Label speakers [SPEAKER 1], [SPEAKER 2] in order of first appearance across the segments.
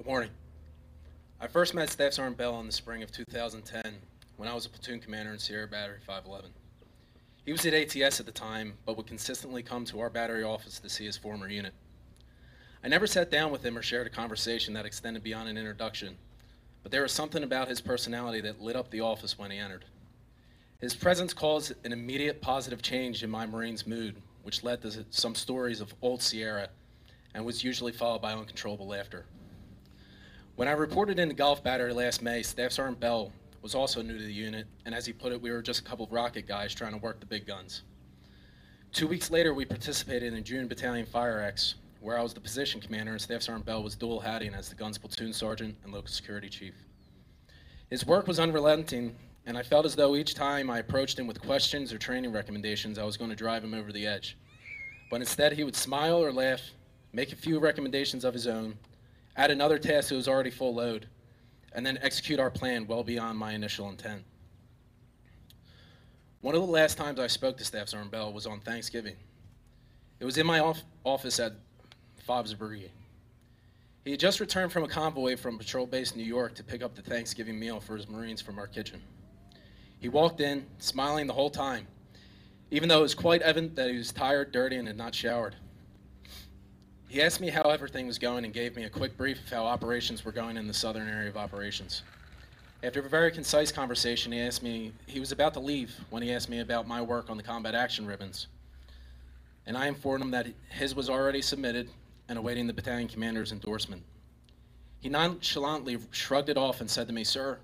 [SPEAKER 1] morning. I first met Staff Sergeant Bell in the spring of 2010 when I was a platoon commander in Sierra Battery 511. He was at ATS at the time, but would consistently come to our battery office to see his former unit. I never sat down with him or shared a conversation that extended beyond an introduction, but there was something about his personality that lit up the office when he entered. His presence caused an immediate positive change in my Marine's mood, which led to some stories of old Sierra and was usually followed by uncontrollable laughter. When I reported in the Gulf Battery last May, Staff Sergeant Bell was also new to the unit, and as he put it, we were just a couple of rocket guys trying to work the big guns. 2 weeks later, we participated in June Battalion Fire X, where I was the position commander and Staff Sergeant Bell was dual hatting as the gun's platoon sergeant and local security chief. His work was unrelenting, and I felt as though each time I approached him with questions or training recommendations, I was going to drive him over the edge. But instead, he would smile or laugh, make a few recommendations of his own, add another task that was already full load, and then execute our plan well beyond my initial intent. One of the last times I spoke to Staff Sergeant Bell was on Thanksgiving. It was in my office at Fobbs Brigade. He had just returned from a convoy from Patrol Base New York to pick up the Thanksgiving meal for his Marines from our kitchen. He walked in, smiling the whole time, even though it was quite evident that he was tired, dirty, and had not showered. He asked me how everything was going and gave me a quick brief of how operations were going in the southern area of operations. After a very concise conversation, he was about to leave when he asked me about my work on the combat action ribbons. And I informed him that his was already submitted and awaiting the battalion commander's endorsement. He nonchalantly shrugged it off and said to me, "Sir,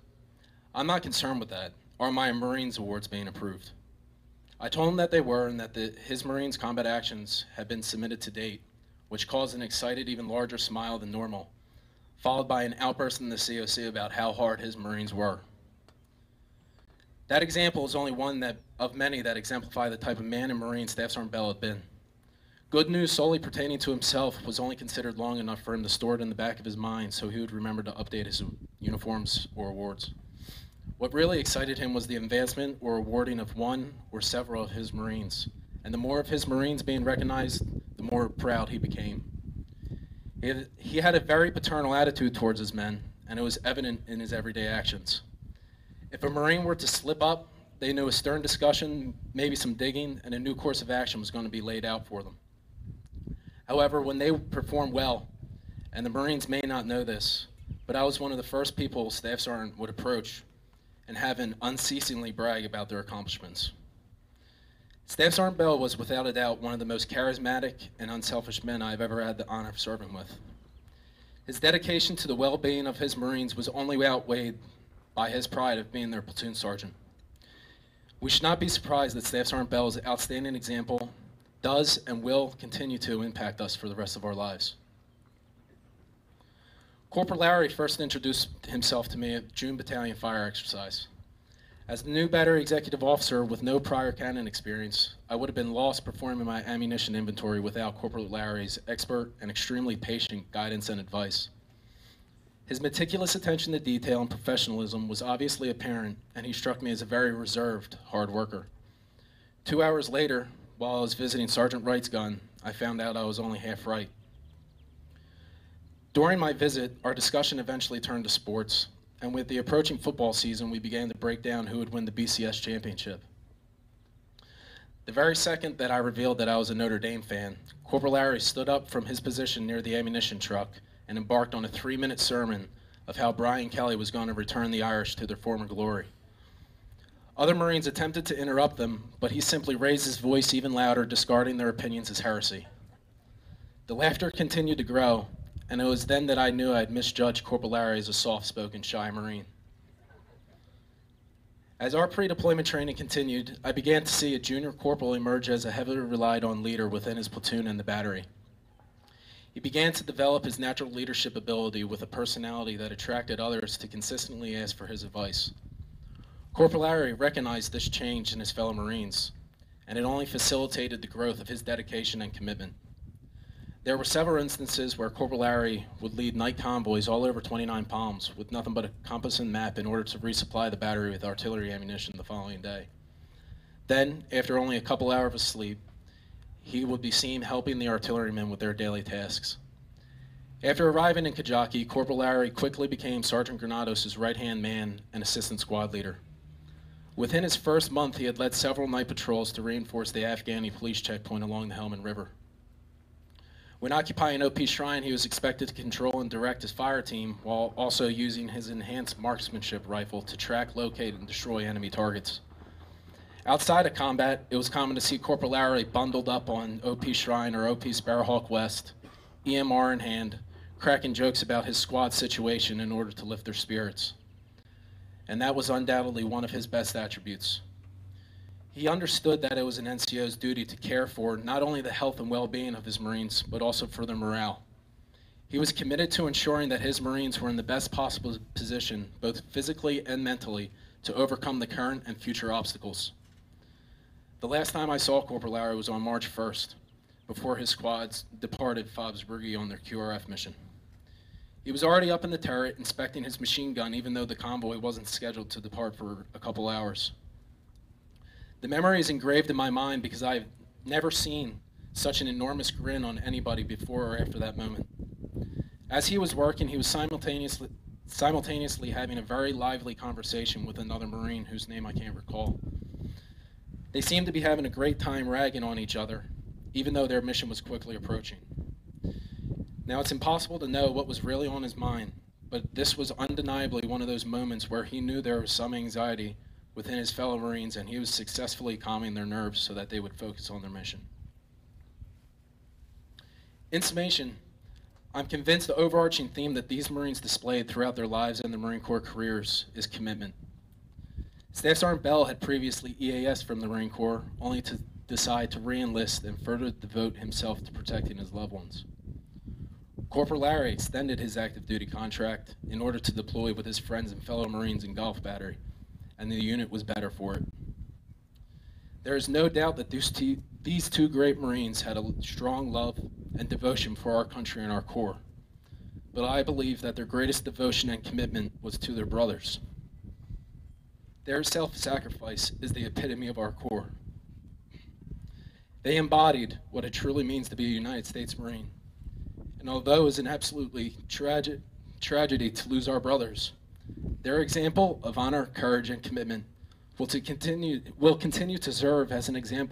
[SPEAKER 1] I'm not concerned with that. Are my Marines awards being approved?" I told him that they were and that his Marines combat actions had been submitted to date, which caused an excited, even larger smile than normal, followed by an outburst in the COC about how hard his Marines were. That example is only one of many that exemplify the type of man and Marine Staff Sergeant Bell had been. Good news solely pertaining to himself was only considered long enough for him to store it in the back of his mind so he would remember to update his uniforms or awards. What really excited him was the advancement or awarding of one or several of his Marines, and the more of his Marines being recognized, the more proud he became. He had a very paternal attitude towards his men, and it was evident in his everyday actions. If a Marine were to slip up, they knew a stern discussion, maybe some digging, and a new course of action was going to be laid out for them. However, when they performed well, and the Marines may not know this, but I was one of the first people Staff Sergeant would approach and have him unceasingly brag about their accomplishments. Staff Sergeant Bell was without a doubt one of the most charismatic and unselfish men I've ever had the honor of serving with. His dedication to the well-being of his Marines was only outweighed by his pride of being their platoon sergeant. We should not be surprised that Staff Sergeant Bell's outstanding example does and will continue to impact us for the rest of our lives. Corporal Lowry first introduced himself to me at June Battalion Fire Exercise. As the new battery executive officer with no prior cannon experience, I would have been lost performing my ammunition inventory without Corporal Lowry's expert and extremely patient guidance and advice. His meticulous attention to detail and professionalism was obviously apparent, and he struck me as a very reserved, hard worker. 2 hours later, while I was visiting Sergeant Wright's gun, I found out I was only half right. During my visit, our discussion eventually turned to sports, and with the approaching football season, we began to break down who would win the BCS championship. The very second that I revealed that I was a Notre Dame fan, Corporal Lowry stood up from his position near the ammunition truck and embarked on a 3-minute sermon of how Brian Kelly was going to return the Irish to their former glory. Other Marines attempted to interrupt them, but he simply raised his voice even louder, discarding their opinions as heresy. The laughter continued to grow, and it was then that I knew I had misjudged Corporal Lowry as a soft-spoken, shy Marine. As our pre-deployment training continued, I began to see a junior corporal emerge as a heavily relied-on leader within his platoon and the battery. He began to develop his natural leadership ability with a personality that attracted others to consistently ask for his advice. Corporal Lowry recognized this change in his fellow Marines, and it only facilitated the growth of his dedication and commitment. There were several instances where Corporal Lowry would lead night convoys all over 29 Palms with nothing but a compass and map in order to resupply the battery with artillery ammunition the following day. Then, after only a couple hours of sleep, he would be seen helping the artillerymen with their daily tasks. After arriving in Kajaki, Corporal Lowry quickly became Sergeant Granados' right-hand man and assistant squad leader. Within his first month, he had led several night patrols to reinforce the Afghani police checkpoint along the Helmand River. When occupying OP Shrine, he was expected to control and direct his fire team while also using his enhanced marksmanship rifle to track, locate, and destroy enemy targets. Outside of combat, it was common to see Corporal Lowry bundled up on OP Shrine or OP Sparrowhawk West, EMR in hand, cracking jokes about his squad situation in order to lift their spirits. And that was undoubtedly one of his best attributes. He understood that it was an NCO's duty to care for not only the health and well-being of his Marines, but also for their morale. He was committed to ensuring that his Marines were in the best possible position, both physically and mentally, to overcome the current and future obstacles. The last time I saw Corporal Lowry was on March 1st, before his squads departed Fobsburgy on their QRF mission. He was already up in the turret inspecting his machine gun, even though the convoy wasn't scheduled to depart for a couple hours. The memory is engraved in my mind because I've never seen such an enormous grin on anybody before or after that moment. As he was working, he was simultaneously having a very lively conversation with another Marine whose name I can't recall. They seemed to be having a great time ragging on each other, even though their mission was quickly approaching. Now, it's impossible to know what was really on his mind, but this was undeniably one of those moments where he knew there was some anxiety within his fellow Marines, and he was successfully calming their nerves so that they would focus on their mission. In summation, I'm convinced the overarching theme that these Marines displayed throughout their lives and their Marine Corps careers is commitment. Staff Sergeant Bell had previously EAS from the Marine Corps, only to decide to re-enlist and further devote himself to protecting his loved ones. Corporal Lowry extended his active duty contract in order to deploy with his friends and fellow Marines in Gulf Battery, and the unit was better for it. There is no doubt that these two great Marines had a strong love and devotion for our country and our Corps, but I believe that their greatest devotion and commitment was to their brothers. Their self-sacrifice is the epitome of our Corps. They embodied what it truly means to be a United States Marine. And although it was an absolutely tragedy to lose our brothers, their example of honor, courage, and commitment will continue to serve as an example